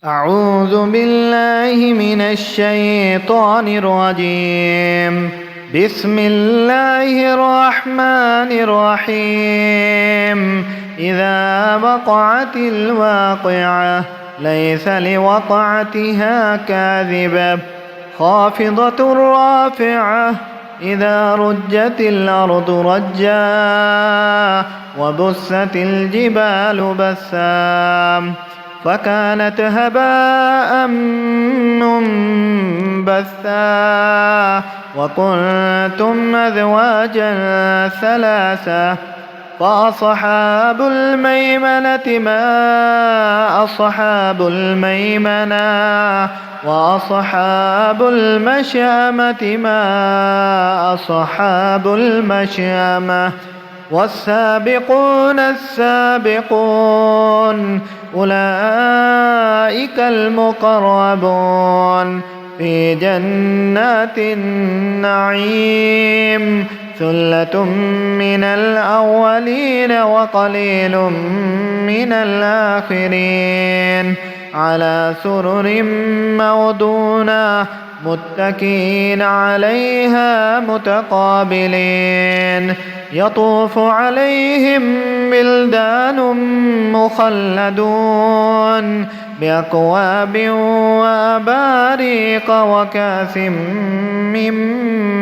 أعوذ بالله من الشيطان الرجيم. بسم الله الرحمن الرحيم. إذا وقعت الواقعة ليس لوقعتها كاذبة خافضة رافعة. إذا رجت الأرض رجا وبست الجبال بسا فكانت هباء منبثا وكنتم أزواجا ثلاثة فأصحاب الميمنة ما أصحاب الميمنة وأصحاب المشأمة ما أصحاب المشأمة والسابقون السابقون أولئك المقربون في جنات النعيم. ثلة من الأولين وقليل من الآخرين على سرر موضونة متكئين عليها متقابلين. يطوف عليهم بلدان مخلدون بأكواب وأباريق وكأس من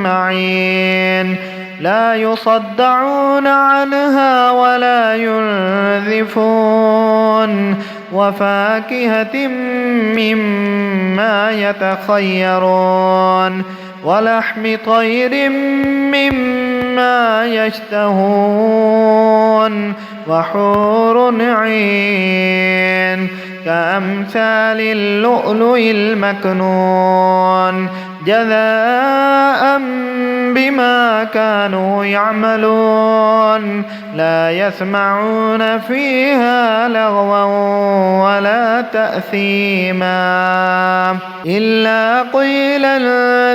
معين لا يصدعون عنها ولا ينزفون وفاكهة مما يتخيرون ولحم طير مما يشتهون وحور عين كأمثال اللؤلؤ المكنون جزاء بما كانوا يعملون. لا يسمعون فيها لغوا ولا تأثيما إلا قيلا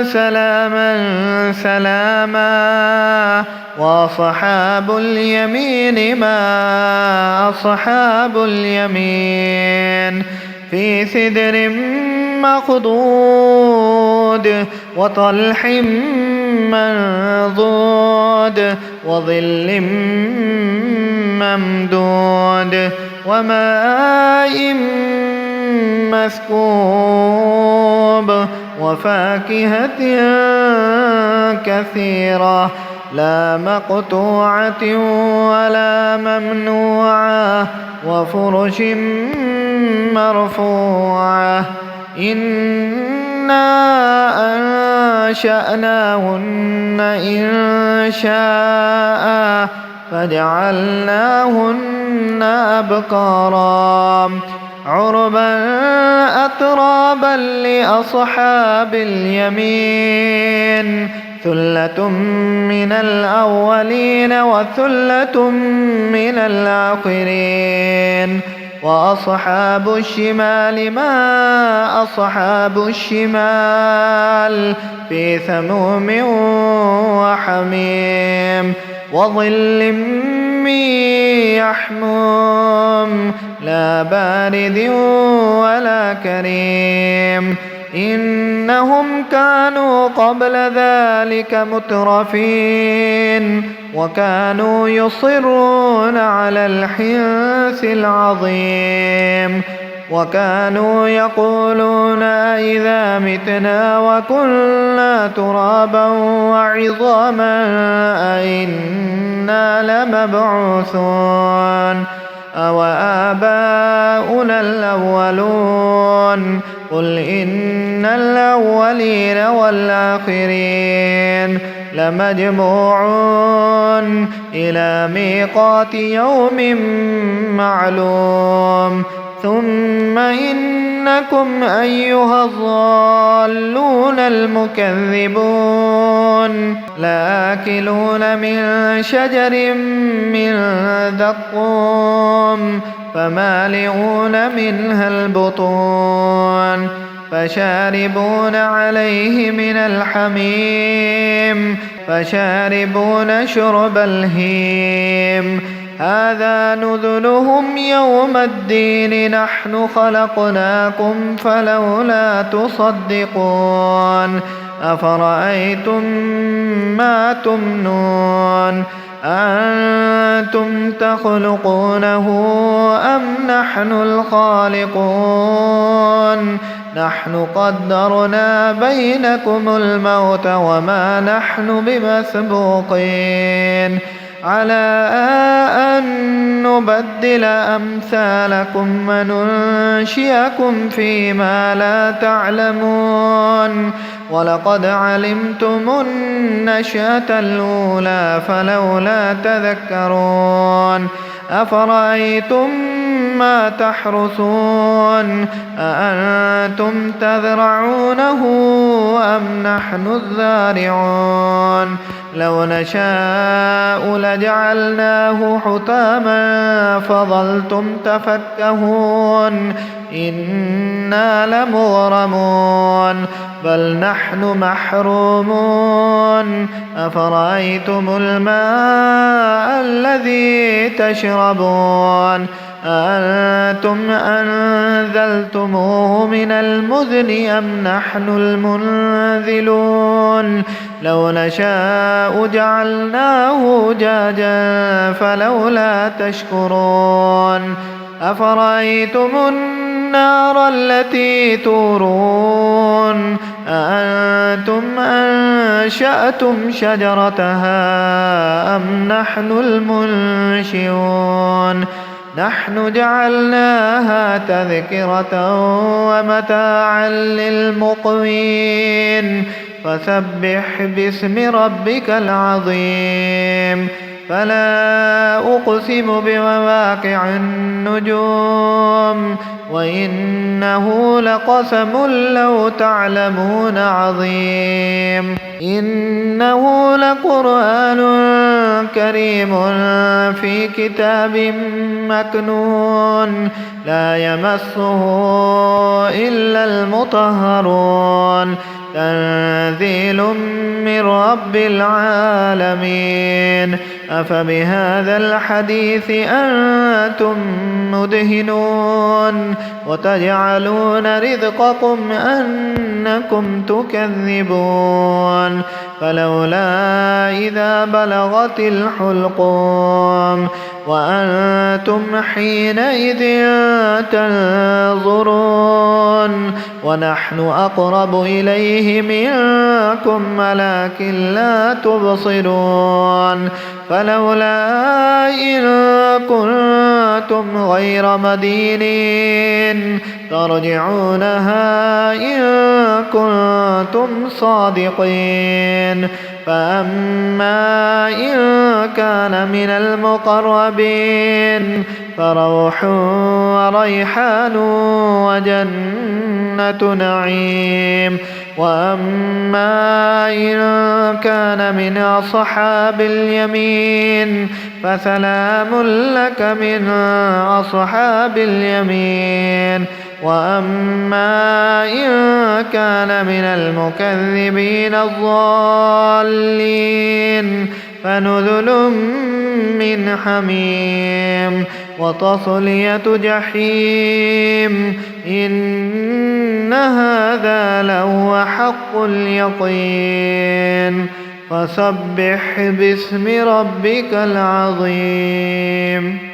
سلاما سلاما. وأصحاب اليمين ما أصحاب اليمين في سدر مخضود وطلح منضود وظل ممدود وماء مسكوب وفاكهة كثيرة لا مقطوعة ولا ممنوعة وفرش مرفوعة. إنا أنشأناهن إن شاء فجعلناهن أبكارا عربا أترابا لأصحاب اليمين. ثلة من الأولين وثلة من الآخرين. وأصحاب الشمال ما أصحاب الشمال في سموم وحميم وظل من يحموم لا بارد ولا كريم. إنهم كانوا قبل ذلك مترفين وكانوا يصرون على الحنث العظيم وكانوا يقولون إذا متنا وكنا ترابا وعظاما أئنا لمبعوثون أو آباؤنا الأولون. قل إن الأولين والآخرين لمجموعون إلى ميقات يوم معلوم. ثم إنكم أيها الضالون المكذبون لآكلون من شجر من زقوم فمالئون منها البطون فشاربون عليه من الحميم فشاربون شرب الهيم هذا نزلهم يوم الدين نحن خلقناكم فلولا تصدقون أفرأيتم ما تمنون أنتم تخلقونه أم نحن الخالقون نحن قدرنا بينكم الموت وما نحن بمسبوقين على أن نبدل أمثالكم وننشئكم فيما لا تعلمون ولقد علمتم النشأة الأولى فلولا تذكرون أفرأيتم ما تحرثون أأنتم تزرعونه أم نحن الزارعون لو نشاء لجعلناه حطاما فظلتم تفكهون إنا لمغرمون بل نحن محرومون أفرأيتم الماء الذي تشربون أأنتم أنزلتموه من المزن أم نحن المنزلون لو نشاء جعلناه جاجا فلولا تشكرون أفرأيتم النار التي تورون أأنتم أنشأتم شجرتها أم نحن المنشئون نحن جعلناها تذكرة ومتاعا للمقوين فسبح باسم ربك العظيم فلا أقسم بمواقع النجوم وإنه لقسم لو تعلمون عظيم إنه لقرآن كريم في كتاب مكنون لا يمسه إلا المطهرون تنزيل من رب العالمين أفبهذا الحديث أنتم مدهنون وتجعلون رزقكم أنكم تكذبون فلولا إذا بلغت الحلقوم وأنتم حينئذ تنظرون ونحن أقرب إليه منكم ولكن لا تبصرون فلولا إن كنتم غير مدينين ترجعونها إن كنتم صادقين فأما إن كان من المقربين فروح وريحان وجنة نعيم وأما إن كان من أصحاب اليمين فسلام لك من أصحاب اليمين وأما إن كان من المكذبين الضالين فنزل من حميم وتصلية جحيم إن هذا لهو حق اليقين فسبح باسم ربك العظيم.